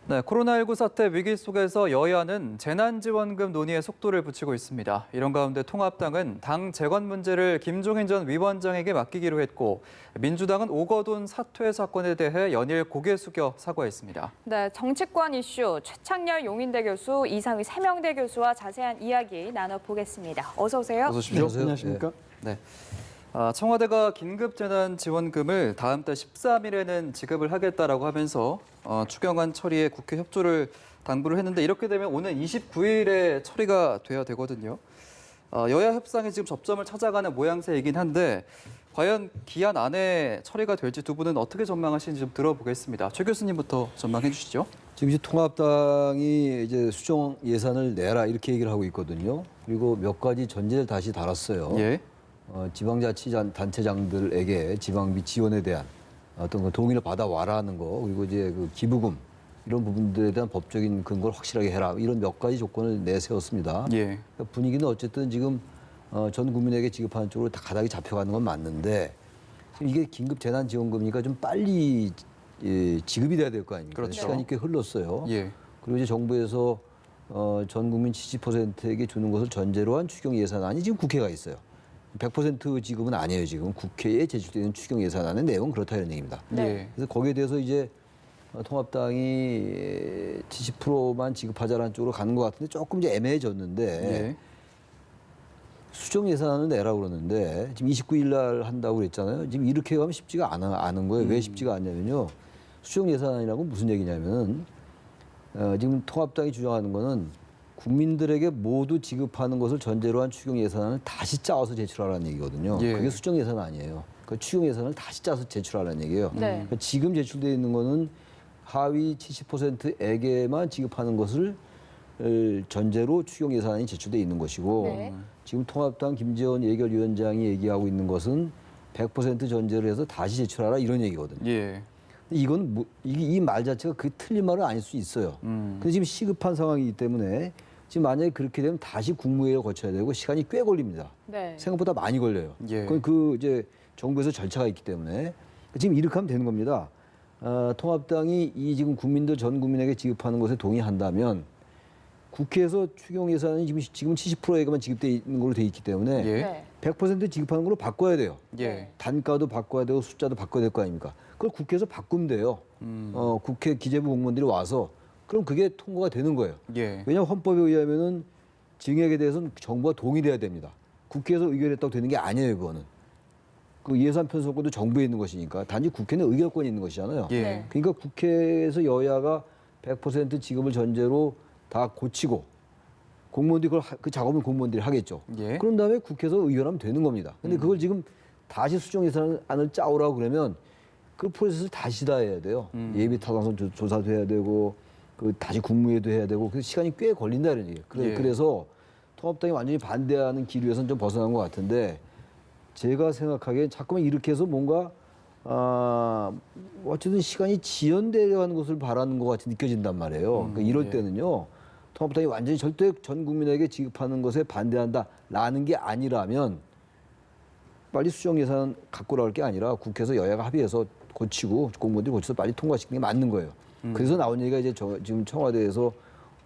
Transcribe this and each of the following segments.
네, 코로나19 사태 위기 속에서 여야는 재난지원금 논의에 속도를 붙이고 있습니다. 이런 가운데 통합당은 당 재건 문제를 김종인 전 위원장에게 맡기기로 했고, 민주당은 오거돈 사퇴 사건에 대해 연일 고개 숙여 사과했습니다. 네, 정치권 이슈 최창렬 용인대 교수, 이상희 세명대 교수와 자세한 이야기 나눠보겠습니다. 어서 오세요. 어서 오십시오. 안녕하십니까? 네. 청와대가 긴급재난지원금을 다음 달 13일에는 지급을 하겠다라고 하면서 추경안 처리에 국회 협조를 당부를 했는데 이렇게 되면 오는 29일에 처리가 돼야 되거든요. 여야 협상이 지금 접점을 찾아가는 모양새이긴 한데 과연 기한 안에 처리가 될지 두 분은 어떻게 전망하시는지 좀 들어보겠습니다. 최 교수님부터 전망해 주시죠. 지금 이제 통합당이 이제 수정 예산을 내라 이렇게 얘기를 하고 있거든요. 그리고 몇 가지 전제를 다시 달았어요. 예. 지방자치단체장들에게 지방비 지원에 대한 어떤 그 동의를 받아와라는 거, 그리고 이제 그 기부금 이런 부분들에 대한 법적인 근거를 확실하게 해라, 이런 몇 가지 조건을 내세웠습니다. 예. 그러니까 분위기는 어쨌든 지금 전 국민에게 지급하는 쪽으로 다 가닥이 잡혀가는 건 맞는데, 지금 이게 긴급 재난지원금이니까 좀 빨리 지급이 돼야 될 거 아닙니까? 그렇죠. 시간이 꽤 흘렀어요. 예. 그리고 이제 정부에서 전 국민 70%에게 주는 것을 전제로 한 추경 예산안이 지금 국회가 있어요. 100% 지급은 아니에요. 지금 국회에 제출되는 추경 예산안의 내용은 그렇다 이런 얘기입니다. 네. 그래서 거기에 대해서 이제 통합당이 70%만 지급하자라는 쪽으로 가는 것 같은데 조금 이제 애매해졌는데, 예. 수정 예산안을 내라고 그러는데 지금 29일 날 한다고 그랬잖아요. 지금 이렇게 가면 쉽지가 않은 거예요. 왜 쉽지가 않냐면요. 수정 예산안이라고 무슨 얘기냐면은 지금 통합당이 주장하는 거는 국민들에게 모두 지급하는 것을 전제로 한 추경 예산안을 다시 짜서 제출하라는 얘기거든요. 예. 그게 수정 예산 아니에요. 그 추경 예산을 다시 짜서 제출하라는 얘기예요. 네. 그러니까 지금 제출되어 있는 거는 하위 70%에게만 지급하는 것을 전제로 추경 예산안이 제출돼 있는 것이고, 네. 지금 통합당 김재원 예결위원장이 얘기하고 있는 것은 100% 전제로 해서 다시 제출하라 이런 얘기거든요. 예. 이건 이 말 자체가 그 틀린 말은 아닐 수 있어요. 근데 지금 시급한 상황이기 때문에 지금 만약에 그렇게 되면 다시 국무회의를 거쳐야 되고 시간이 꽤 걸립니다. 네. 생각보다 많이 걸려요. 예. 그건 그 이제 정부에서 절차가 있기 때문에 지금 이렇게 하면 되는 겁니다. 통합당이 이 지금 전 국민에게 지급하는 것에 동의한다면 국회에서 추경 예산이 지금 70%에게만 지급돼 있는 걸로 돼 있기 때문에 예. 네. 100% 지급하는 걸로 바꿔야 돼요. 예. 단가도 바꿔야 되고 숫자도 바꿔야 될 거 아닙니까? 그걸 국회에서 바꾸면 돼요. 국회 기재부 공무원들이 와서 그럼 그게 통과가 되는 거예요. 예. 왜냐하면 헌법에 의하면은 증액에 대해서는 정부가 동의돼야 됩니다. 국회에서 의결했다고 되는 게 아니에요, 그거는. 그 예산 편성권도 정부에 있는 것이니까 단지 국회는 의결권이 있는 것이잖아요. 예. 네. 그러니까 국회에서 여야가 100% 지급을 전제로 다 고치고 공무원들이 그 작업은 공무원들이 하겠죠. 예. 그런 다음에 국회에서 의결하면 되는 겁니다. 근데 그걸 지금 다시 수정 예산안을 짜오라고 그러면 그 프로세스를 다시 다 해야 돼요. 예비 타당성 조사도 해야 되고 그 다시 국무회의도 해야 되고 그래서 시간이 꽤 걸린다 이런 얘기예요. 예. 그래서 통합당이 완전히 반대하는 기류에서는 좀 벗어난 것 같은데, 제가 생각하기엔 자꾸만 이렇게 해서 뭔가 어쨌든 시간이 지연되어 가는 것을 바라는 것 같이 느껴진단 말이에요. 그러니까 이럴 예. 때는요. 통합당이 완전히 절대 전 국민에게 지급하는 것에 반대한다라는 게 아니라면 빨리 수정 예산 갖고 나올 게 아니라 국회에서 여야가 합의해서 고치고 공무원들이 고쳐서 빨리 통과시키는 게 맞는 거예요. 그래서 나온 얘기가 이제 지금 청와대에서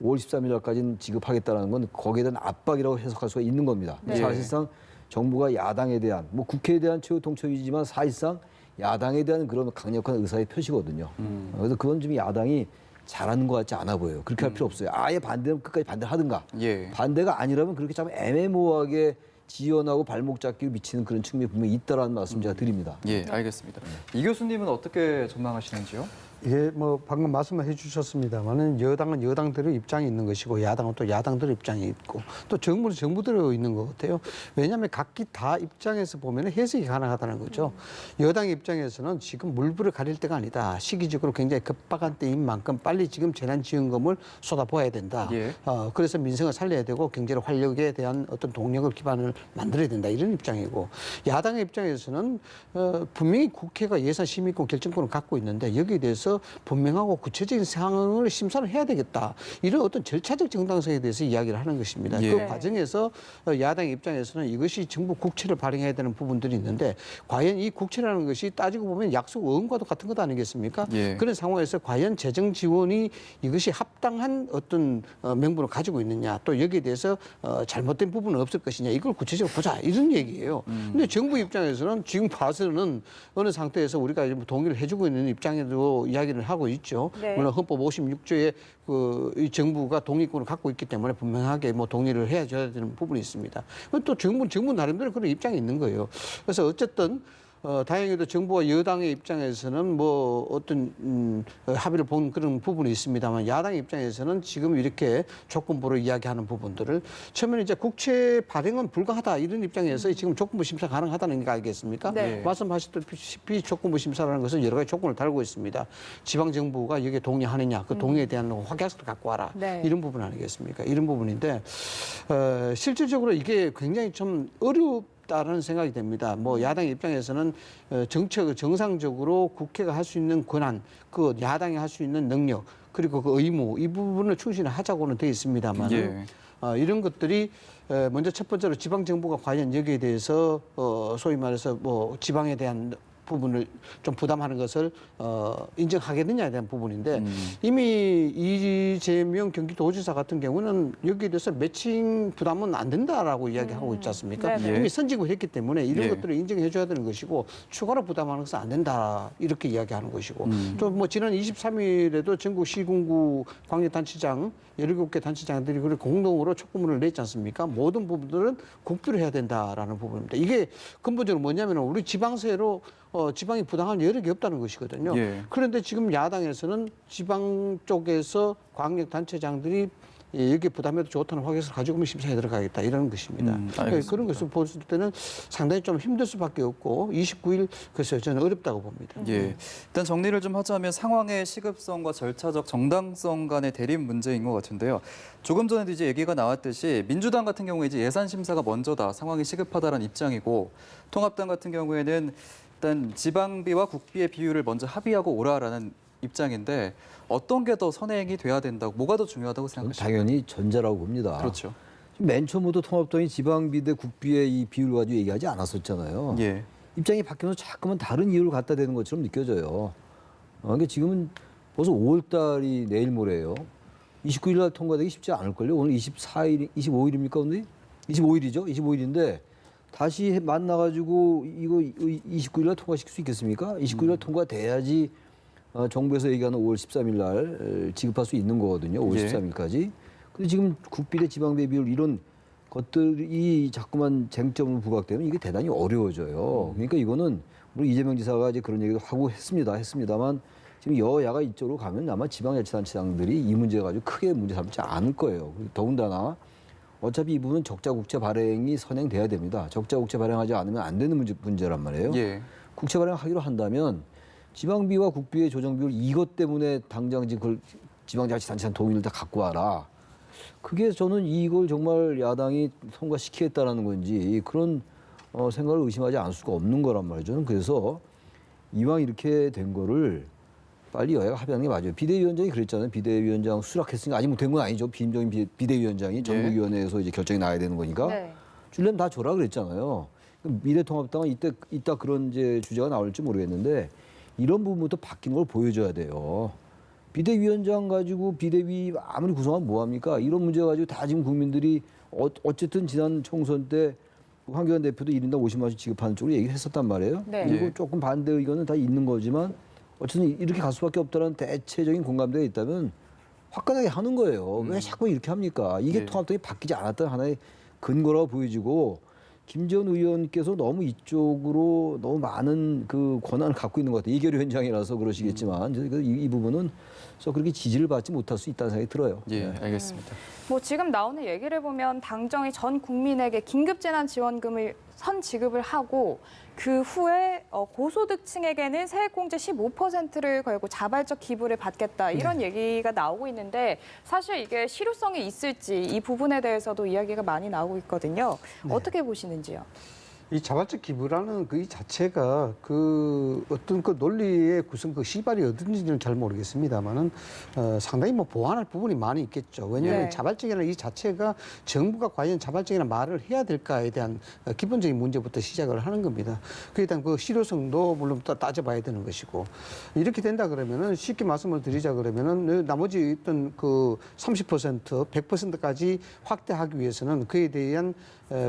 5월 13일 날까지는 지급하겠다는 건 거기에 대한 압박이라고 해석할 수가 있는 겁니다. 네. 사실상 정부가 야당에 대한, 뭐 국회에 대한 최후 통첩이지만 사실상 야당에 대한 그런 강력한 의사의 표시거든요. 그래서 그건 좀 야당이 잘하는 것 같지 않아 보여요. 그렇게 할 필요 없어요. 아예 반대면 끝까지 반대를 하든가. 예. 반대가 아니라면 그렇게 참 애매모호하게 지연하고 발목 잡기를 미치는 그런 측면이 분명히 있다라는 말씀 제가 드립니다. 예, 알겠습니다. 이 교수님은 어떻게 전망하시는지요? 이게 뭐 방금 말씀을 해주셨습니다만은 여당은 여당들의 입장이 있는 것이고 야당은 또 야당들의 입장이 있고 또 정부는 정부대로 있는 것 같아요. 왜냐하면 각기 다 입장에서 보면 해석이 가능하다는 거죠. 여당 입장에서는 지금 물불을 가릴 때가 아니다. 시기적으로 굉장히 급박한 때인 만큼 빨리 지금 재난지원금을 쏟아부어야 된다. 예. 그래서 민생을 살려야 되고 경제를 활력에 대한 어떤 동력을 기반을 만들어야 된다. 이런 입장이고, 야당의 입장에서는 분명히 국회가 예산심의권 결정권을 갖고 있는데 여기에 대해서 대해서 분명하고 구체적인 상황을 심사를 해야 되겠다. 이런 어떤 절차적 정당성에 대해서 이야기를 하는 것입니다. 예. 그 과정에서 야당 입장에서는 이것이 정부 국채를 발행해야 되는 부분들이 있는데 과연 이 국채라는 것이 따지고 보면 약속 어음과도 같은 것 아니겠습니까? 예. 그런 상황에서 과연 재정 지원이 이것이 합당한 어떤 명분을 가지고 있느냐, 또 여기에 대해서 잘못된 부분은 없을 것이냐, 이걸 구체적으로 보자, 이런 얘기예요. 근데 정부 입장에서는 지금 봐서는 어느 상태에서 우리가 지금 동의를 해주고 있는 입장에도 이야기를 하고 있죠. 네. 물론 헌법 56조에 이 정부가 동의권을 갖고 있기 때문에 분명하게 뭐 동의를 해줘야 되는 부분이 있습니다. 또 정부 나름대로 그런 입장이 있는 거예요. 그래서 어쨌든 다행히도 정부와 여당의 입장에서는 뭐 어떤 합의를 본 그런 부분이 있습니다만 야당 입장에서는 지금 이렇게 조건부로 이야기하는 부분들을 처음에는 이제 국채 발행은 불가하다 이런 입장에서 지금 조건부 심사 가능하다는 거 아니겠습니까? 네. 말씀하셨다시피 조건부 심사라는 것은 여러 가지 조건을 달고 있습니다. 지방 정부가 여기에 동의하느냐, 그 동의에 대한 확약서를 갖고 와라, 네. 이런 부분 아니겠습니까? 이런 부분인데 실질적으로 이게 굉장히 좀 다라는 생각이 됩니다. 뭐 야당 입장에서는 정책 정상적으로 국회가 할 수 있는 권한, 그 야당이 할 수 있는 능력, 그리고 그 의무 이 부분을 충실하자고는 되어 있습니다만 예. 이런 것들이 먼저 첫 번째로 지방 정부가 과연 여기에 대해서 소위 말해서 뭐 지방에 대한 부분을 좀 부담하는 것을 인정하겠느냐에 대한 부분인데 이미 이재명 경기도지사 같은 경우는 여기에 대해서 매칭 부담은 안 된다라고 이야기하고 있지 않습니까? 네네. 이미 선직을 했기 때문에 이런 예. 것들을 인정해 줘야 되는 것이고 추가로 부담하는 것은 안 된다 이렇게 이야기하는 것이고 또 뭐 지난 23일에도 전국 시군구 광역단체장 17개 단체장들이 그걸 공동으로 촉구문을 냈지 않습니까? 모든 부분들은 국비로 해야 된다라는 부분입니다. 이게 근본적으로 뭐냐면 우리 지방세로 지방이 부담할 여력이 없다는 것이거든요. 예. 그런데 지금 야당에서는 지방 쪽에서 광역단체장들이 여기에 부담해도 좋다는 확약서를 가지고 오면 심사에 들어가겠다 이러는 것입니다. 알겠습니다. 그런 것을 봤을 때는 상당히 좀 힘들 수밖에 없고 29일 글쎄요 저는 어렵다고 봅니다. 예. 일단 정리를 좀 하자면 상황의 시급성과 절차적 정당성 간의 대립 문제인 것 같은데요. 조금 전에도 이제 얘기가 나왔듯이 민주당 같은 경우에 이제 예산 심사가 먼저다, 상황이 시급하다라는 입장이고, 통합당 같은 경우에는 일단 지방비와 국비의 비율을 먼저 합의하고 오라라는 입장인데 어떤 게 더 선행이 돼야 된다고, 뭐가 더 중요하다고 생각하십니까? 당연히 전자라고 봅니다. 그렇죠. 맨 처음부터 통합당이 지방비 대 국비의 이 비율 가지고 얘기하지 않았었잖아요. 예. 입장이 바뀌면서 자꾸만 다른 이유를 갖다 대는 것처럼 느껴져요. 그러니까 지금은 벌써 5월 달이 내일 모레예요. 29일 날 통과되기 쉽지 않을걸요. 오늘 25일입니까 오늘? 25일이죠. 25일인데 다시 만나가지고 이거 29일 날 통과시킬 수 있겠습니까? 29일 날 통과돼야지 정부에서 얘기하는 5월 13일 날 지급할 수 있는 거거든요. 5월 예. 13일까지. 근데 지금 국비 대 지방비 비율 이런 것들이 자꾸만 쟁점으로 부각되면 이게 대단히 어려워져요. 그러니까 이거는 우리 이재명 지사가 이제 그런 얘기도 하고 했습니다만 지금 여야가 이쪽으로 가면 아마 지방자치단체장들이 이 문제 가지고 크게 문제 삼지 않을 거예요. 더군다나 어차피 이 부분은 적자 국채 발행이 선행돼야 됩니다. 적자 국채 발행하지 않으면 안 되는 문제란 말이에요. 예. 국채 발행하기로 한다면 지방비와 국비의 조정 비율 이것 때문에 당장 그걸 지방자치단체장 동의를 다 갖고 와라. 그게 저는 이걸 정말 야당이 통과시키겠다라는 건지 그런 생각을 의심하지 않을 수가 없는 거란 말이죠. 저는 그래서 이왕 이렇게 된 거를 빨리 여야가 합의하는 게 맞아요. 비대위원장이 그랬잖아요. 비대위원장 수락했으니까 아직 뭐 된 건 아니죠. 비임적인 비대위원장이 전국위원회에서 이제 결정이 나야 되는 거니까 네. 줄려면 다 줘라 그랬잖아요. 미래통합당은 이따 그런 이제 주제가 나올지 모르겠는데 이런 부분부터 바뀐 걸 보여줘야 돼요. 비대위원장 가지고 비대위 아무리 구성하면 뭐합니까? 이런 문제 가지고 다 지금 국민들이 어쨌든 지난 총선 때 황교안 대표도 1인당 50만 원씩 지급하는 쪽으로 얘기를 했었단 말이에요. 네. 그리고 예. 조금 반대 의견은 다 있는 거지만 어쨌든 이렇게 갈 수밖에 없다는 대체적인 공감대가 있다면 화끈하게 하는 거예요. 왜 자꾸 이렇게 합니까? 이게 예. 통합당이 바뀌지 않았다는 하나의 근거라고 보여지고 김재원 의원께서 너무 이쪽으로 너무 많은 그 권한을 갖고 있는 것 같아요. 이결 위원장이라서 그러시겠지만 이 부분은 그래서 그렇게 지지를 받지 못할 수 있다는 생각이 들어요. 예, 알겠습니다. 뭐 지금 나오는 얘기를 보면 당정이 전 국민에게 긴급재난지원금을 선지급을 하고 그 후에 고소득층에게는 세액공제 15%를 걸고 자발적 기부를 받겠다 이런 얘기가 나오고 있는데 사실 이게 실효성이 있을지 이 부분에 대해서도 이야기가 많이 나오고 있거든요. 어떻게 보시는지요? 이 자발적 기부라는 그 이 자체가 그 어떤 그 논리의 구성 그 시발이 어딘지는 잘 모르겠습니다만은 상당히 뭐 보완할 부분이 많이 있겠죠. 왜냐하면 네. 자발적이라는 이 자체가 정부가 과연 자발적이라는 말을 해야 될까에 대한 기본적인 문제부터 시작을 하는 겁니다. 그에 대한 그 실효성도 물론 또 따져봐야 되는 것이고 이렇게 된다 그러면은 쉽게 말씀을 드리자 그러면은 나머지 어떤 그 30%, 100%까지 확대하기 위해서는 그에 대한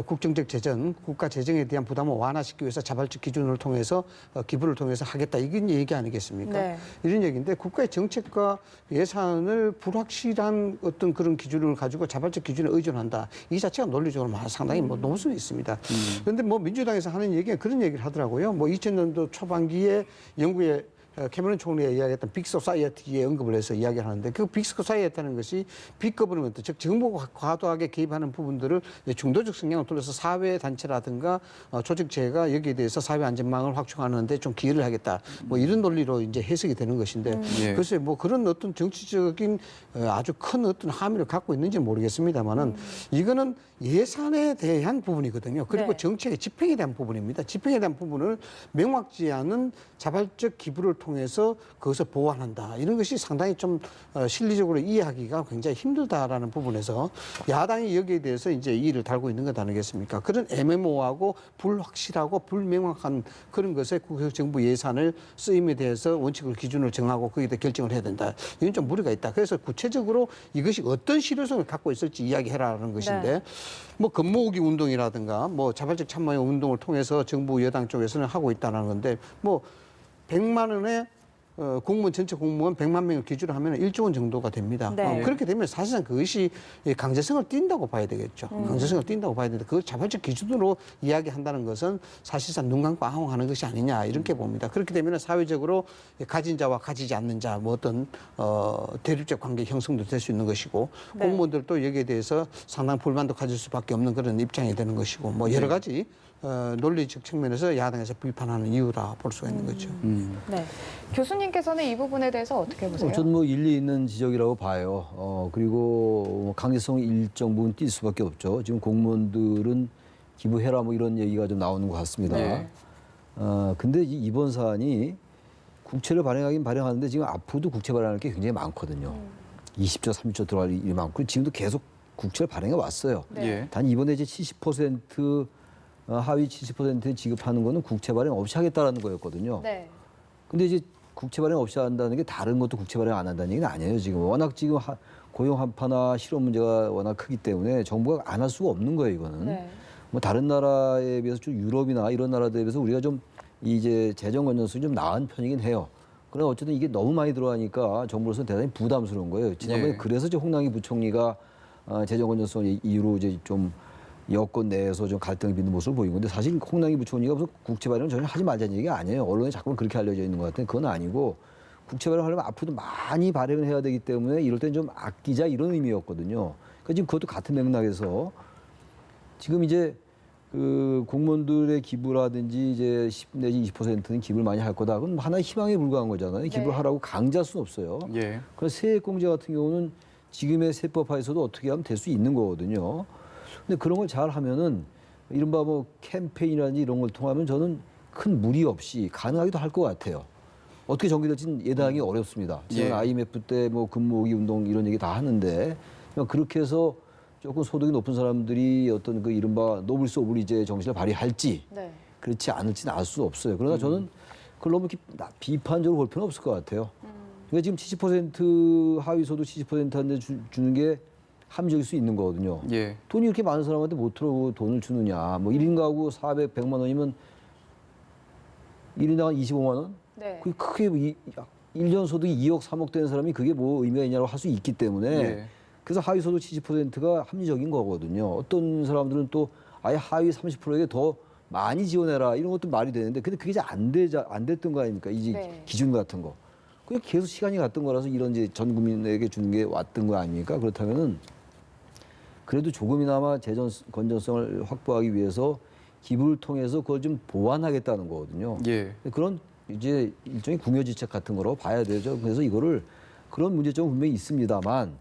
국정적 재정, 국가 재정에 대한 부담을 완화시키기 위해서 자발적 기준을 통해서 기부를 통해서 하겠다. 이게 얘기 아니겠습니까? 네. 이런 얘기인데 국가의 정책과 예산을 불확실한 어떤 그런 기준을 가지고 자발적 기준에 의존한다. 이 자체가 논리적으로 상당히 뭐 놓을 수 있습니다. 그런데 뭐 민주당에서 하는 얘기는 그런 얘기를 하더라고요. 뭐 2000년도 초반기에 영국의 캐머런 총리가 이야기했던 빅 소사이어티에 언급을 해서 이야기를 하는데 그 빅 소사이어티라는 것이 빅 거버넌먼트, 즉 정부가 과도하게 개입하는 부분들을 중도적 성향을 둘러서 사회 단체라든가 조직체가 여기에 대해서 사회 안전망을 확충하는 데 좀 기여를 하겠다. 뭐 이런 논리로 이제 해석이 되는 것인데 예. 글쎄 뭐 그런 어떤 정치적인 아주 큰 어떤 함의를 갖고 있는지는 모르겠습니다만은 이거는 예산에 대한 부분이거든요. 그리고 네. 정책의 집행에 대한 부분입니다. 집행에 대한 부분을 명확지 않은 자발적 기부를 통해서 그것을 보완한다. 이런 것이 상당히 좀 실리적으로 이해하기가 굉장히 힘들다라는 부분에서 야당이 여기에 대해서 이제 이의를 달고 있는 것 아니겠습니까? 그런 애매모호하고 불확실하고 불명확한 그런 것에 정부 예산을 쓰임에 대해서 원칙을 기준을 정하고 거기에 대해 결정을 해야 된다. 이건 좀 무리가 있다. 그래서 구체적으로 이것이 어떤 실효성을 갖고 있을지 이야기해라라는 것인데 네. 뭐 금모으기 운동이라든가 뭐 자발적 참여 운동을 통해서 정부 여당 쪽에서는 하고 있다는 건데 뭐 100만 원에 공무원 전체 공무원 100만 명을 기준으로 하면 1조 원 정도가 됩니다. 네. 그렇게 되면 사실상 그것이 강제성을 띈다고 봐야 되겠죠. 강제성을 띈다고 봐야 되는데 그걸 자발적 기준으로 이야기한다는 것은 사실상 눈 감고 아웅하는 것이 아니냐 이렇게 봅니다. 그렇게 되면 사회적으로 가진 자와 가지지 않는 자 뭐 어떤 대립적 관계 형성도 될 수 있는 것이고 네. 공무원들도 여기에 대해서 상당한 불만도 가질 수밖에 없는 그런 입장이 되는 것이고 뭐 여러 가지 논리적 측면에서 야당에서 비판하는 이유라 볼 수가 있는 거죠. 네. 교수님께서는 이 부분에 대해서 어떻게 보세요? 저는 뭐 일리 있는 지적이라고 봐요. 그리고 강제성 일정 부분 띌 수밖에 없죠. 지금 공무원들은 기부해라 뭐 이런 얘기가 좀 나오는 것 같습니다. 네. 근데 이번 사안이 국채를 발행하긴 발행하는데 지금 앞으로도 국채 발행할 게 굉장히 많거든요. 20조, 30조 들어갈 일이 많고 지금도 계속 국채를 발행해 왔어요. 네. 예. 단 이번에 이제 70% 하위 70% 지급하는 거는 국채 발행 없이 하겠다라는 거였거든요. 네. 근데 이제 국채 발행 없이 한다는 게 다른 것도 국채 발행 안 한다는 얘기는 아니에요. 지금 워낙 지금 고용 한파나 실업 문제가 워낙 크기 때문에 정부가 안 할 수가 없는 거예요. 이거는 네. 뭐 다른 나라에 비해서 좀 유럽이나 이런 나라들에 비해서 우리가 좀 이제 재정 건전성이 좀 나은 편이긴 해요. 그러나 어쨌든 이게 너무 많이 들어가니까 정부로서는 대단히 부담스러운 거예요. 지난번에 예. 그래서 이제 홍남기 부총리가 재정 건전성 이유로 이제 좀 여권 내에서 좀 갈등이 빚는 모습을 보이고, 근데 사실 홍남기 부총리가 무슨 국채 발행을 전혀 하지 말자는 얘기가 아니에요. 언론에 자꾸 그렇게 알려져 있는 것 같은데 그건 아니고 국채 발행하려면 앞으로도 많이 발행을 해야 되기 때문에 이럴 땐 좀 아끼자 이런 의미였거든요. 그러니까 지금 그것도 같은 맥락에서 지금 이제 그 공무원들의 기부라든지 이제 10 내지 20%는 기부를 많이 할 거다. 그건 하나의 희망에 불과한 거잖아요. 기부를 네. 하라고 강제할 수는 없어요. 예. 그래서 세액공제 같은 경우는 지금의 세법화에서도 어떻게 하면 될 수 있는 거거든요. 근데 그런 걸 잘 하면은 이른바 뭐 캠페인이라든지 이런 걸 통하면 저는 큰 무리 없이 가능하기도 할 것 같아요. 어떻게 전개될지는 예단하기 어렵습니다. 지금 예. IMF 때 뭐 근무오기 운동 이런 얘기 다 하는데 그렇게 해서 조금 소득이 높은 사람들이 어떤 그 이른바 노블스 오블리제 정신을 발휘할지 네. 그렇지 않을지는 알 수 없어요. 그러나 저는 그걸 너무 이렇게 비판적으로 볼 필요는 없을 것 같아요. 그러니까 지금 70% 하위 소득 70%한테 주는 게 합리적일 수 있는 거거든요. 예. 돈이 이렇게 많은 사람한테 못 들어오고 돈을 주느냐. 뭐 1인 가구 400, 100만 원이면 1인당 한 25만 원? 네. 그게 크게 1년 소득이 2억, 3억 되는 사람이 그게 뭐 의미가 있냐고 할 수 있기 때문에 예. 그래서 하위 소득 70%가 합리적인 거거든요. 어떤 사람들은 또 아예 하위 30%에게 더 많이 지원해라 이런 것도 말이 되는데 근데 그게 잘 안 됐던 거 아닙니까? 이 네. 기준 같은 거. 그게 계속 시간이 갔던 거라서 이런 이제 전 국민에게 주는 게 왔던 거 아닙니까? 그렇다면은 그래도 조금이나마 재정 건전성을 확보하기 위해서 기부를 통해서 그걸 좀 보완하겠다는 거거든요. 예. 그런 이제 일종의 궁여지책 같은 거로 봐야 되죠. 그래서 이거를 그런 문제점은 분명히 있습니다만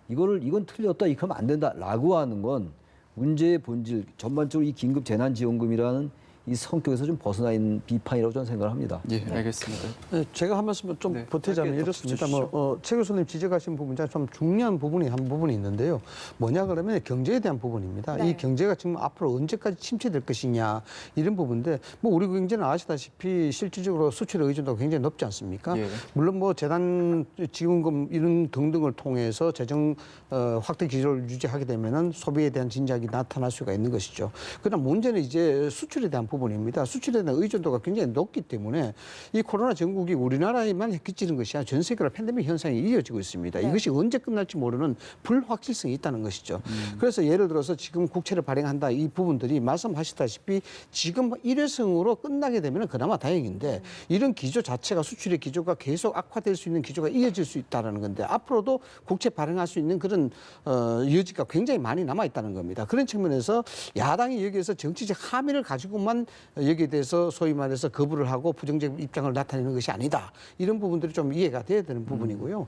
이건 틀렸다, 이거 하면 안 된다라고 하는 건 문제의 본질, 전반적으로 이 긴급 재난지원금이라는 이 성격에서 좀 벗어나 있는 비판이라고 저는 생각을 합니다. 예, 알겠습니다. 네, 제가 한 말씀 좀 네, 보태자면 짧게 이렇습니다. 덧붙여 최 교수님 지적하신 부분 중에 좀 중요한 부분이 한 부분이 있는데요. 뭐냐 그러면 경제에 대한 부분입니다. 네. 이 경제가 지금 앞으로 언제까지 침체될 것이냐 이런 부분인데 뭐 우리 경제는 아시다시피 실질적으로 수출의 의존도가 굉장히 높지 않습니까? 예. 물론 뭐 재단 지원금 이런 등등을 통해서 재정 확대 기조를 유지하게 되면은 소비에 대한 진작이 나타날 수가 있는 것이죠. 그러나 문제는 이제 수출에 대한 부분입니다. 수출에 대한 의존도가 굉장히 높기 때문에 이 코로나 전국이 우리나라에만 끼치는 것이 아니라 전 세계로 팬데믹 현상이 이어지고 있습니다. 네. 이것이 언제 끝날지 모르는 불확실성이 있다는 것이죠. 그래서 예를 들어서 지금 국채를 발행한다 이 부분들이 말씀하셨다시피 지금 일회성으로 끝나게 되면 그나마 다행인데 이런 기조 자체가 수출의 기조가 계속 악화될 수 있는 기조가 이어질 수 있다는 건데 앞으로도 국채 발행할 수 있는 그런 여지가 굉장히 많이 남아 있다는 겁니다. 그런 측면에서 야당이 여기에서 정치적 함의를 가지고만 여기에 대해서 소위 말해서 거부를 하고 부정적 입장을 나타내는 것이 아니다. 이런 부분들이 좀 이해가 돼야 되는 부분이고요.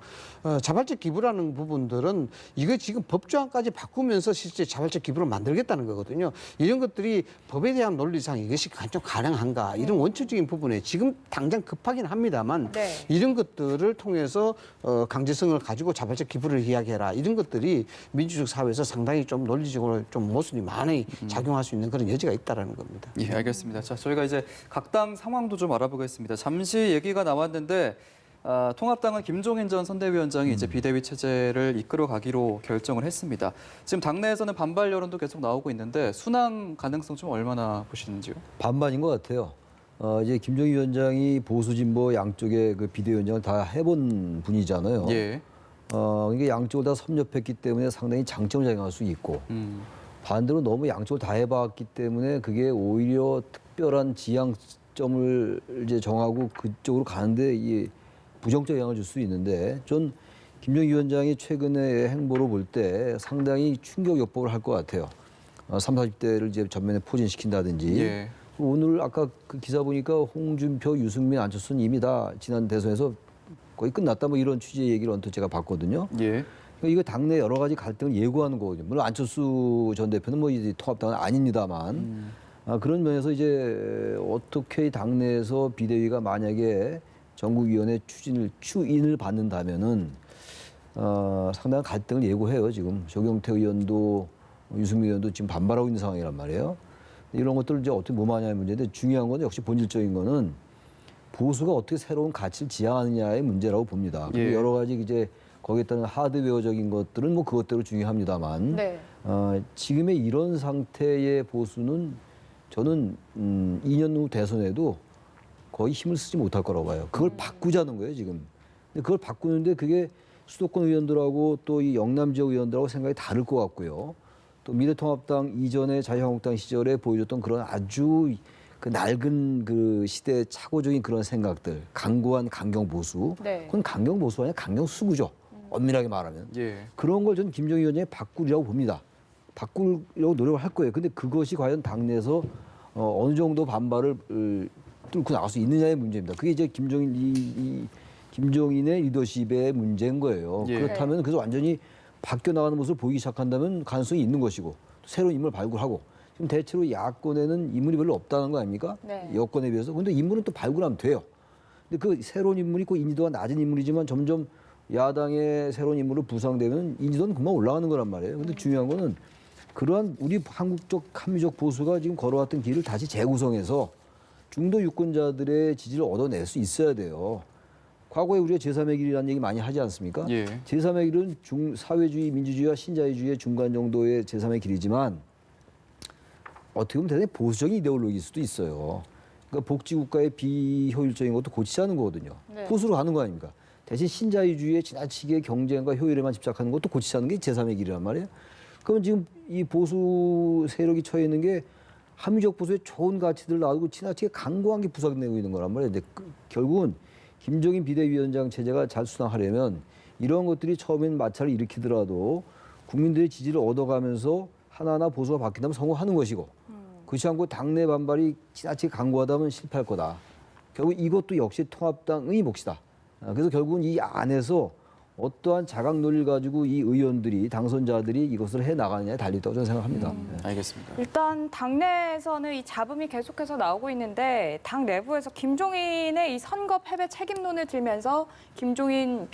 자발적 기부라는 부분들은 이거 지금 법조항까지 바꾸면서 실제 자발적 기부를 만들겠다는 거거든요. 이런 것들이 법에 대한 논리상 이것이 좀 가능한가 이런 원초적인 부분에 지금 당장 급하긴 합니다만 네. 이런 것들을 통해서 강제성을 가지고 자발적 기부를 이야기해라 이런 것들이 민주주의 사회에서 상당히 좀 논리적으로 좀 모순이 많이 작용할 수 있는 그런 여지가 있다라는 겁니다. 예, 알겠습니다. 자, 저희가 이제 각 당 상황도 좀 알아보겠습니다. 잠시 얘기가 나왔는데 통합당은 김종인 전 선대위원장이 이제 비대위 체제를 이끌어 가기로 결정을 했습니다. 지금 당내에서는 반발 여론도 계속 나오고 있는데 순항 가능성 좀 얼마나 보시는지요? 반반인 것 같아요. 이제 김종인 위원장이 보수 진보 양쪽의 그 비대위원장을 다 해본 분이잖아요. 예. 이게 양쪽을 다 섭렵했기 때문에 상당히 장점을 작용할 수 있고 반대로 너무 양쪽을 다 해봤기 때문에 그게 오히려 특별한 지향점을 이제 정하고 그쪽으로 가는데 이 부정적 영향을 줄 수 있는데 전 김종인 위원장이 최근의 행보로 볼 때 상당히 충격 요법을 할 것 같아요. 30, 40대를 이제 전면에 포진시킨다든지. 예. 오늘 아까 그 기사 보니까 홍준표, 유승민, 안철수는 이미 다 지난 대선에서 거의 끝났다 뭐 이런 취지의 얘기를 언뜻 제가 봤거든요. 예. 그러니까 이거 당내 여러 가지 갈등을 예고하는 거거든요. 물론 안철수 전 대표는 뭐 이제 통합당은 아닙니다만 그런 면에서 이제 어떻게 당내에서 비대위가 만약에 전국위원회 추인을 받는다면은 상당한 갈등을 예고해요. 지금 조경태 의원도 유승민 의원도 지금 반발하고 있는 상황이란 말이에요. 이런 것들을 이제 어떻게 무마하냐의 문제인데 중요한 건 역시 본질적인 거는 보수가 어떻게 새로운 가치를 지향하느냐의 문제라고 봅니다. 예. 여러 가지 이제 거기에 따른 하드웨어적인 것들은 뭐 그것대로 중요합니다만 네. 지금의 이런 상태의 보수는 저는 2년 후 대선에도 거의 힘을 쓰지 못할 거라고 봐요. 그걸 바꾸자는 거예요 지금. 근데 그걸 바꾸는데 그게 수도권 의원들하고 또 이 영남 지역 의원들하고 생각이 다를 것 같고요. 또 미래통합당 이전에 자유한국당 시절에 보여줬던 그런 아주 그 낡은 그 시대의 착오적인 그런 생각들, 강고한 강경 보수. 네. 그건 강경 보수가 아니라 강경 수구죠. 엄밀하게 말하면. 예. 그런 걸 저는 김정일 위원장이 바꾸려고 봅니다. 바꾸려고 노력을 할 거예요. 근데 그것이 과연 당내에서 어느 정도 반발을 뚫고 나갈 수 있느냐의 문제입니다. 그게 이제 김종인의 리더십의 문제인 거예요. 예. 그렇다면 그래서 완전히 바뀌어 나가는 모습을 보이기 시작한다면 가능성이 있는 것이고 새로운 인물을 발굴하고 지금 대체로 야권에는 인물이 별로 없다는 거 아닙니까? 네. 여권에 비해서. 근데 인물은 또 발굴하면 돼요. 근데 그 새로운 인물이 꼭 인지도가 낮은 인물이지만 점점 야당의 새로운 인물로 부상되면 인지도는 금방 올라가는 거란 말이에요. 근데 중요한 거는 그러한 우리 한국적 합리적 보수가 지금 걸어왔던 길을 다시 재구성해서 중도 유권자들의 지지를 얻어낼 수 있어야 돼요. 과거에 우리가 제3의 길이라는 얘기 많이 하지 않습니까? 예. 제3의 길은 사회주의, 민주주의와 신자유주의의 중간 정도의 제3의 길이지만 어떻게 보면 대단히 보수적인 이데올로기일 수도 있어요. 그러니까 복지국가의 비효율적인 것도 고치자는 거거든요. 네. 보수로 가는 거 아닙니까? 대신 신자유주의의 지나치게 경쟁과 효율에만 집착하는 것도 고치자는 게 제3의 길이란 말이에요. 그러면 지금 이 보수 세력이 처해 있는 게 합리적 보수의 좋은 가치들을 놔두고 지나치게 강고한 게 부각되고 있는 거란 말이에요. 근데 결국은 김종인 비대위원장 체제가 잘 수상하려면 이런 것들이 처음엔 마찰을 일으키더라도 국민들의 지지를 얻어가면서 하나하나 보수가 바뀐다면 성공하는 것이고 그렇지 않고 당내 반발이 지나치게 강고하다면 실패할 거다. 결국 이것도 역시 통합당의 몫이다. 그래서 결국은 이 안에서 어떠한 자각 논리를 가지고 이 의원들이 당선자들이 이것을 해 나가느냐에 달려있다고 저는 생각합니다. 네. 알겠습니다. 일단 당내에서는 이 잡음이 계속해서 나오고 있는데 당 내부에서 김종인의 이 선거 패배 책임론을 들면서 김종인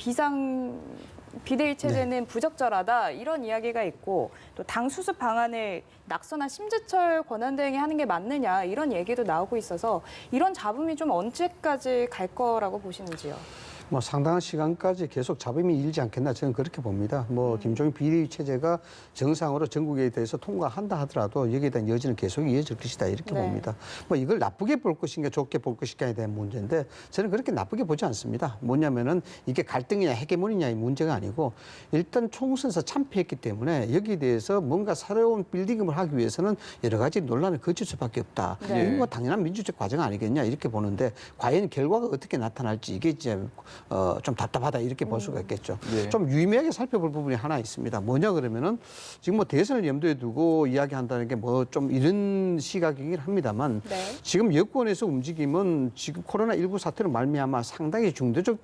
비대위 체제는 부적절하다 이런 이야기가 있고 또 당 수습 방안을 낙선한 심재철 권한대행이 하는 게 맞느냐 이런 얘기도 나오고 있어서 이런 잡음이 좀 언제까지 갈 거라고 보시는지요? 뭐 상당한 시간까지 계속 잡음이 일지 않겠나 저는 그렇게 봅니다. 뭐 김종인 비대위 체제가 정상으로 전국에 대해서 통과한다 하더라도 여기에 대한 여지는 계속 이어질 것이다 이렇게 네. 봅니다. 뭐 이걸 나쁘게 볼 것인가 좋게 볼 것인가에 대한 문제인데 저는 그렇게 나쁘게 보지 않습니다. 뭐냐면은 이게 갈등이냐 헤게모니냐의 문제가 아니고 일단 총선에서 참패했기 때문에 여기에 대해서 뭔가 새로운 빌딩업을 하기 위해서는 여러 가지 논란을 거칠 수밖에 없다. 네. 이건 뭐 당연한 민주적 과정 아니겠냐 이렇게 보는데 과연 결과가 어떻게 나타날지 이게 이제 좀 답답하다 이렇게 볼 수가 있겠죠. 네. 좀 유의미하게 살펴볼 부분이 하나 있습니다. 뭐냐 그러면은 지금 뭐 대선을 염두에 두고 이야기한다는 게 뭐 좀 이런 시각이긴 합니다만 네. 지금 여권에서 움직임은 지금 코로나19 사태로 말미암아 상당히 중도적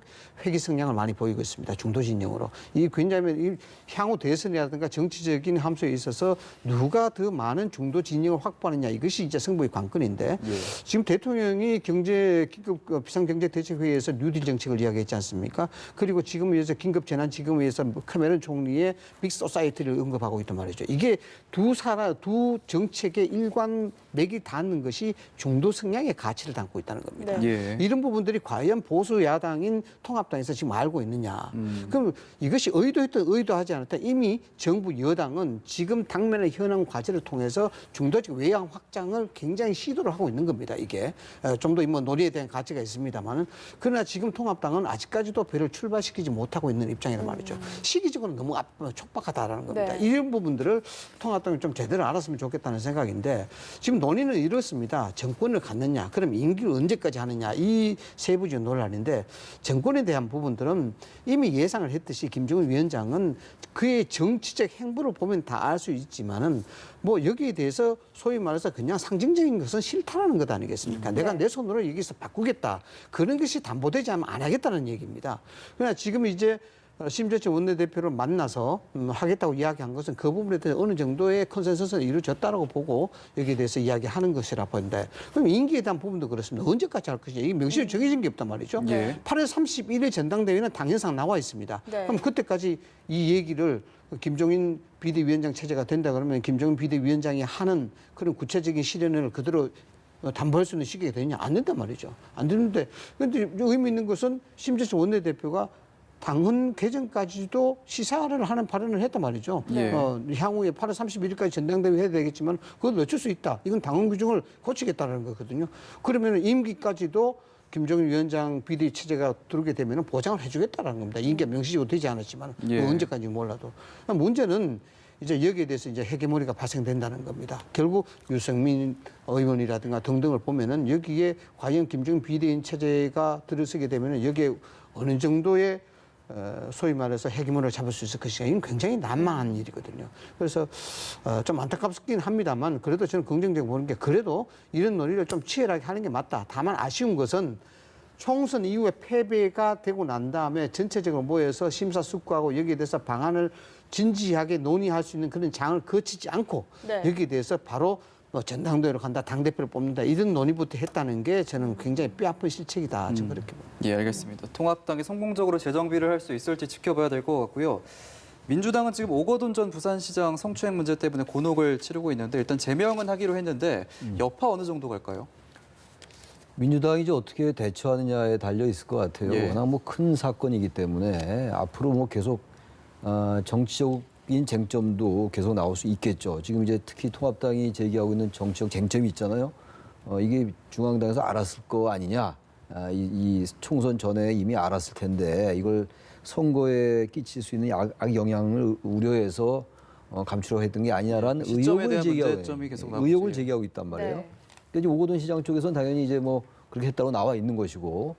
회귀 성향을 많이 보이고 있습니다. 중도 진영으로. 이 왜냐하면 이 향후 대선이라든가 정치적인 함수에 있어서 누가 더 많은 중도 진영을 확보하느냐 이것이 이제 승부의 관건인데 예. 지금 대통령이 비상경제대책회의에서 뉴딜 정책을 이야기했지 않습니까? 그리고 지금 위해서 긴급재난지급위에서 카메론 총리의 빅소사이티를 언급하고 있단 말이죠. 이게 두 정책의 일관맥이 닿는 것이 중도 성향의 가치를 담고 있다는 겁니다. 네. 예. 이런 부분들이 과연 보수 야당인 통합당에서 지금 알고 있느냐. 그럼 이것이 의도했든 의도하지 않았든 이미 정부 여당은 지금 당면의 현안 과제를 통해서 중도적 외양 확장을 굉장히 시도를 하고 있는 겁니다. 이게 좀 더 뭐 논의에 대한 가치가 있습니다만은 그러나 지금 통합당은 아직까지도 배를 출발시키지 못하고 있는 입장이란 말이죠. 시기적으로 너무 촉박하다라는 겁니다. 네. 이런 부분들을 통합당이 좀 제대로 알았으면 좋겠다는 생각인데 지금 논의는 이렇습니다. 정권을 갖느냐, 그럼 임기를 언제까지 하느냐 이 세부적 논란인데 정권에 대한 부분들은 이미 예상을 했듯이 김정은 위원장은 그의 정치적 행보를 보면 다 알 수 있지만은 뭐 여기에 대해서 소위 말해서 그냥 상징적인 것은 싫다라는 것 아니겠습니까? 내가 내 손으로 여기서 바꾸겠다. 그런 것이 담보되지 않으면 안 하겠다는 얘기입니다. 그러나 지금 이제 심재철 원내대표를 만나서 하겠다고 이야기한 것은 그 부분에 대해서 어느 정도의 컨센서스는 이루어졌다라고 보고 여기에 대해서 이야기하는 것이라 보는데 그럼 임기에 대한 부분도 그렇습니다. 언제까지 할 것이냐. 이게 명시로 정해진 게 없단 말이죠. 예. 8월 31일 전당대회는 당연상 나와 있습니다. 네. 그럼 그때까지 이 얘기를 김종인 비대위원장 체제가 된다 그러면 김종인 비대위원장이 하는 그런 구체적인 실현을 그대로 담보할 수 있는 시기가 되느냐? 안 된단 말이죠. 안 되는데 그런데 의미 있는 것은 심재철 원내대표가 당헌 개정까지도 시사를 하는 발언을 했단 말이죠. 예. 향후에 8월 31일까지 전당대회 해야 되겠지만 그걸 늦출 수 있다. 이건 당헌 규정을 고치겠다는 거거든요. 그러면 임기까지도 김종인 위원장 비대위 체제가 들어오게 되면 보장을 해주겠다는 겁니다. 임기가 명시적으로 되지 않았지만 예. 언제까지 몰라도. 문제는 이제 여기에 대해서 이제 헤게모니가 발생된다는 겁니다. 결국 유승민 의원이라든가 등등을 보면은 여기에 과연 김종인 비대위 체제가 들어서게 되면은 여기에 어느 정도의 소위 말해서 헤게모니를 잡을 수 있을 것인가. 이건 굉장히 난망한 일이거든요. 그래서 좀 안타깝긴 합니다만 그래도 저는 긍정적으로 보는 게 그래도 이런 논의를 좀 치열하게 하는 게 맞다. 다만 아쉬운 것은 총선 이후에 패배가 되고 난 다음에 전체적으로 모여서 심사숙고하고 여기에 대해서 방안을 진지하게 논의할 수 있는 그런 장을 거치지 않고 네. 여기에 대해서 바로 뭐 전당대회로 간다, 당대표를 뽑는다 이런 논의부터 했다는 게 저는 굉장히 뼈아픈 실책이다. 저는 그렇게 봅니다. 예, 알겠습니다. 통합당이 성공적으로 재정비를 할 수 있을지 지켜봐야 될 것 같고요. 민주당은 지금 오거돈 전 부산시장 성추행 문제 때문에 곤혹을 치르고 있는데 일단 제명은 하기로 했는데 여파 어느 정도 갈까요? 민주당이 이제 어떻게 대처하느냐에 달려 있을 것 같아요. 예. 워낙 뭐 큰 사건이기 때문에 앞으로 뭐 계속 정치적인 쟁점도 계속 나올 수 있겠죠. 지금 이제 특히 통합당이 제기하고 있는 정치적 쟁점이 있잖아요. 이게 중앙당에서 알았을 거 아니냐. 이 총선 전에 이미 알았을 텐데 이걸 선거에 끼칠 수 있는 악영향을 우려해서 감추려고 했던 게 아니냐라는 시점에 의혹을 대한 문제점이 계속 나오고 의혹을 있어요. 제기하고 있단 말이에요. 네. 그러니까 이제 오거돈 시장 쪽에서는 당연히 이제 뭐 그렇게 했다고 나와 있는 것이고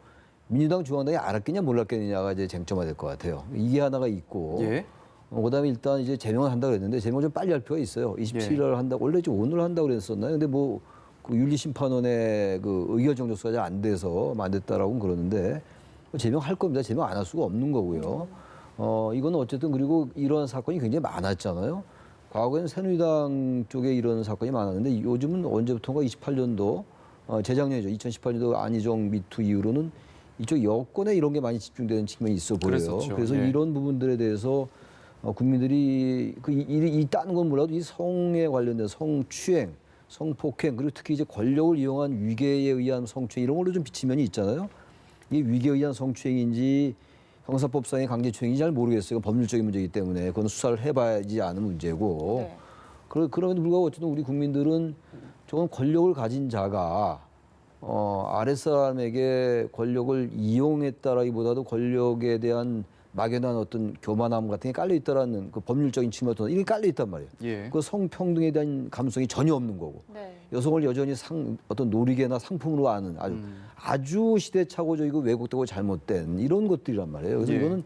민주당 중앙당이 알았겠냐 몰랐겠느냐가 이제 쟁점화 될 것 같아요. 이게 하나가 있고 예. 그다음에 일단 이제 제명을 한다고 그랬는데 제명을 좀 빨리 할 필요가 있어요. 27일 한다. 원래 이제 오늘 한다고 그랬었나요? 근데 뭐 그 윤리심판원의 그 의결 정도까지 안 돼서 안 됐다라고는 그러는데 제명할 겁니다. 제명 안 할 수가 없는 거고요. 이건 어쨌든 그리고 이런 사건이 굉장히 많았잖아요. 과거에는 새누리당 쪽에 이런 사건이 많았는데 요즘은 언제부턴가 28년도 재작년이죠. 2018년도 안희정 미투 이후로는 이쪽 여권에 이런 게 많이 집중되는 측면이 있어 보여요. 그랬었죠. 그래서 예. 이런 부분들에 대해서 국민들이 이 다른 건 몰라도 이 성에 관련된 성추행, 성폭행 그리고 특히 이제 권력을 이용한 위계에 의한 성추행 이런 걸로 좀 비친 면이 있잖아요. 이게 위계에 의한 성추행인지 형사법상의 강제추행인지 잘 모르겠어요. 법률적인 문제이기 때문에 그건 수사를 해봐야지 아는 문제고. 네. 그럼에도 불구하고 어쨌든 우리 국민들은 저건 권력을 가진 자가 아랫사람에게 권력을 이용했다라기보다도 권력에 대한 막연한 어떤 교만함 같은 게 깔려 있다라는 그 법률적인 측면에서 이게 깔려 있단 말이에요. 예. 그 성평등에 대한 감성이 전혀 없는 거고 네. 여성을 여전히 어떤 놀이개나 상품으로 아는 아주 시대착오적이고 왜곡되고 잘못된 이런 것들이란 말이에요. 그래서 예. 이거는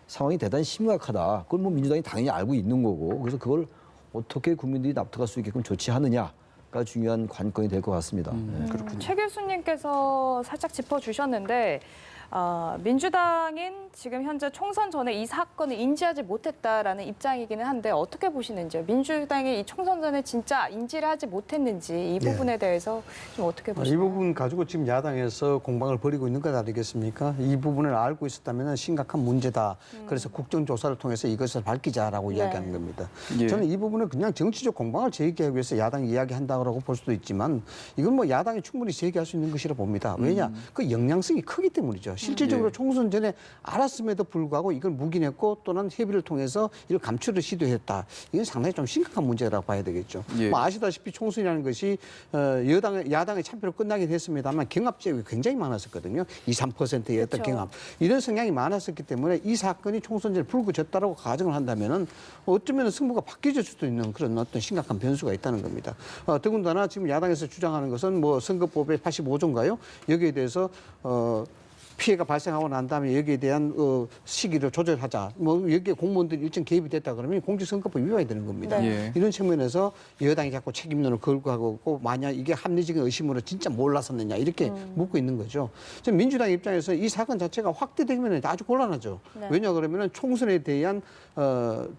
상황이 대단히 심각하다. 그걸 뭐 민주당이 당연히 알고 있는 거고 그래서 그걸 어떻게 국민들이 납득할 수 있게끔 조치하느냐가 중요한 관건이 될 것 같습니다. 네. 그렇군요. 최 교수님께서 살짝 짚어주셨는데 민주당인 지금 현재 총선 전에 이 사건을 인지하지 못했다라는 입장이기는 한데 어떻게 보시는지요? 민주당이 이 총선 전에 진짜 인지를 하지 못했는지 이 부분에 대해서 좀 어떻게 이 보시나요? 부분 가지고 지금 야당에서 공방을 벌이고 있는 것 아니겠습니까? 이 부분을 알고 있었다면 심각한 문제다. 그래서 국정조사를 통해서 이것을 밝히자라고 네. 이야기하는 겁니다. 예. 저는 이 부분은 그냥 정치적 공방을 제기하기 위해서 야당이 이야기한다고 볼 수도 있지만 이건 뭐 야당이 충분히 제기할 수 있는 것이라 봅니다. 왜냐? 그 영향성이 크기 때문이죠. 실질적으로 예. 총선 전에 알았음에도 불구하고 이걸 묵인했고 또는 협의를 통해서 이를 감추를 시도했다. 이건 상당히 좀 심각한 문제라고 봐야 되겠죠. 예. 뭐 아시다시피 총선이라는 것이 야당의 참패로 끝나긴 했습니다만 경합 지역이 굉장히 많았었거든요. 2, 3%의 어떤 그렇죠. 경합. 이런 성향이 많았었기 때문에 이 사건이 총선 전에 불구졌다라고 가정을 한다면은 어쩌면 승부가 바뀌어질 수도 있는 그런 어떤 심각한 변수가 있다는 겁니다. 더군다나 지금 야당에서 주장하는 것은 뭐 선거법의 85조인가요? 여기에 대해서 피해가 발생하고 난 다음에 여기에 대한 시기를 조절하자. 뭐 여기에 공무원들이 일정 개입이 됐다 그러면 공직선거법 위반이 되는 겁니다. 네. 예. 이런 측면에서 여당이 자꾸 책임론을 걸고 하고 만약 이게 합리적인 의심으로 진짜 몰랐었느냐 이렇게 묻고 있는 거죠. 지금 민주당 입장에서 이 사건 자체가 확대되면 아주 곤란하죠. 네. 왜냐 그러면 총선에 대한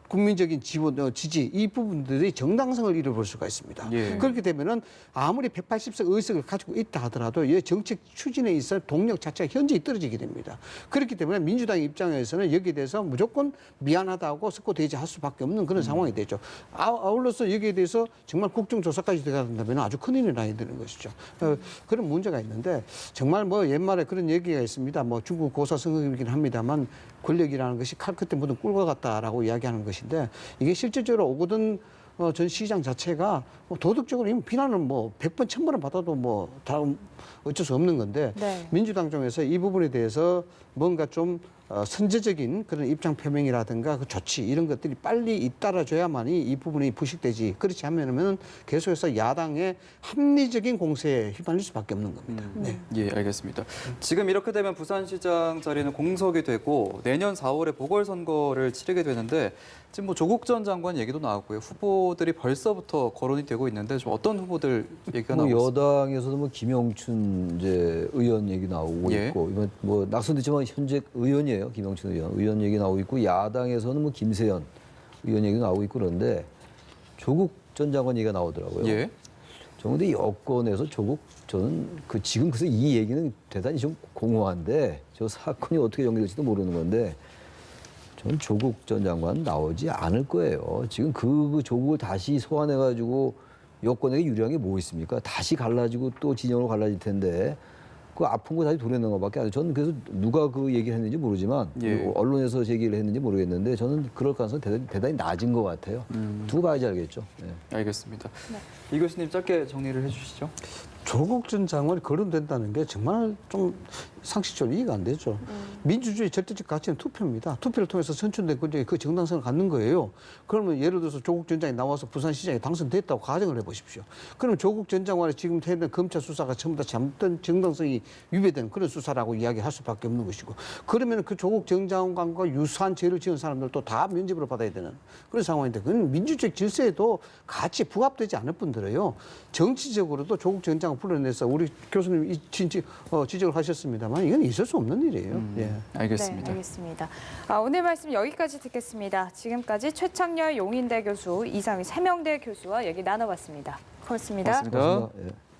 국민적인 지원, 지지 이 부분들이 정당성을 잃어볼 수가 있습니다. 예. 그렇게 되면은 아무리 180석 의석을 가지고 있다 하더라도 이 정책 추진에 있어 동력 자체가 현저히 떨어지게 됩니다. 그렇기 때문에 민주당 입장에서는 여기에 대해서 무조건 미안하다고 석고대지할 수밖에 없는 그런 상황이 되죠. 아울러서 여기에 대해서 정말 국정조사까지 들어간다면 아주 큰일이 나게 되는 것이죠. 그런 문제가 있는데 정말 뭐 옛말에 그런 얘기가 있습니다. 뭐 중국 고사성어이긴 합니다만 권력이라는 것이 칼 끝에 묻은 꿀과 같다라고 이야기하는 것인데 이게 실질적으로 오거든 전 시장 자체가 뭐 도덕적으로 이미 비난을 뭐 100번, 1000번을 받아도 뭐 다음 어쩔 수 없는 건데 네. 민주당 쪽에서 이 부분에 대해서 뭔가 좀 선제적인 그런 입장 표명이라든가 그 조치 이런 것들이 빨리 잇따라줘야만이 이 부분이 부식되지 그렇지 않으면 계속해서 야당의 합리적인 공세에 휘말릴 수밖에 없는 겁니다. 네. 예, 알겠습니다. 지금 이렇게 되면 부산시장 자리는 공석이 되고 내년 4월에 보궐선거를 치르게 되는데 지금 뭐 조국 전 장관 얘기도 나왔고요. 후보들이 벌써부터 거론이 되고 있는데 좀 어떤 후보들 얘기가 뭐 나오고 있습니까? 여당에서도 뭐 김영춘 이제 의원 얘기 나오고 예. 있고 이건 뭐 낙선됐지만 현재 의원이에요. 김영춘 의원 얘기 나오고 있고 야당에서는 뭐 김세연 의원 얘기 나오고 있고 그런데 조국 전 장관 얘기가 나오더라고요. 예. 그런데 여권에서 저는 지금 그래서 이 얘기는 대단히 좀 공허한데 저 사건이 어떻게 연결될지도 모르는 건데 저는 조국 전 장관 나오지 않을 거예요. 지금 그 조국을 다시 소환해가지고 여권에게 유리한 게 뭐 있습니까? 다시 갈라지고 또 진영으로 갈라질 텐데 그 아픈 거 다시 도려내는 것밖에 안 돼요. 저는 그래서 누가 그 얘기를 했는지 모르지만 예. 언론에서 제기를 했는지 모르겠는데 저는 그럴 가능성이 대단히 낮은 것 같아요. 두고 봐야지 알겠죠. 네. 알겠습니다. 이 교수님 짧게 정리를 해주시죠. 조국 전 장관이 거론된다는 게 정말 좀 상식적으로 이해가 안 되죠. 민주주의 절대적 가치는 투표입니다. 투표를 통해서 선출된 권력이 그 정당성을 갖는 거예요. 그러면 예를 들어서 조국 전 장관이 나와서 부산시장에 당선됐다고 가정을 해보십시오. 그러면 조국 전 장관이 지금 했던 검찰 수사가 전부 다 잘못된 정당성이 위배된 그런 수사라고 이야기할 수밖에 없는 것이고 그러면 그 조국 전 장관과 유사한 죄를 지은 사람들도 다 면죄부를 받아야 되는 그런 상황인데 그건 민주주의 질서에도 같이 부합되지 않을 뿐더러요. 정치적으로도 조국 전 장관 야당을 불러내서 우리 교수님 지적을 하셨습니다만 이건 있을 수 없는 일이에요. 예. 알겠습니다. 네, 알겠습니다. 오늘 말씀 여기까지 듣겠습니다. 지금까지 최창렬 용인대 교수, 이상희 세명대 교수와 얘기 나눠봤습니다. 고맙습니다. 고맙습니다. 예.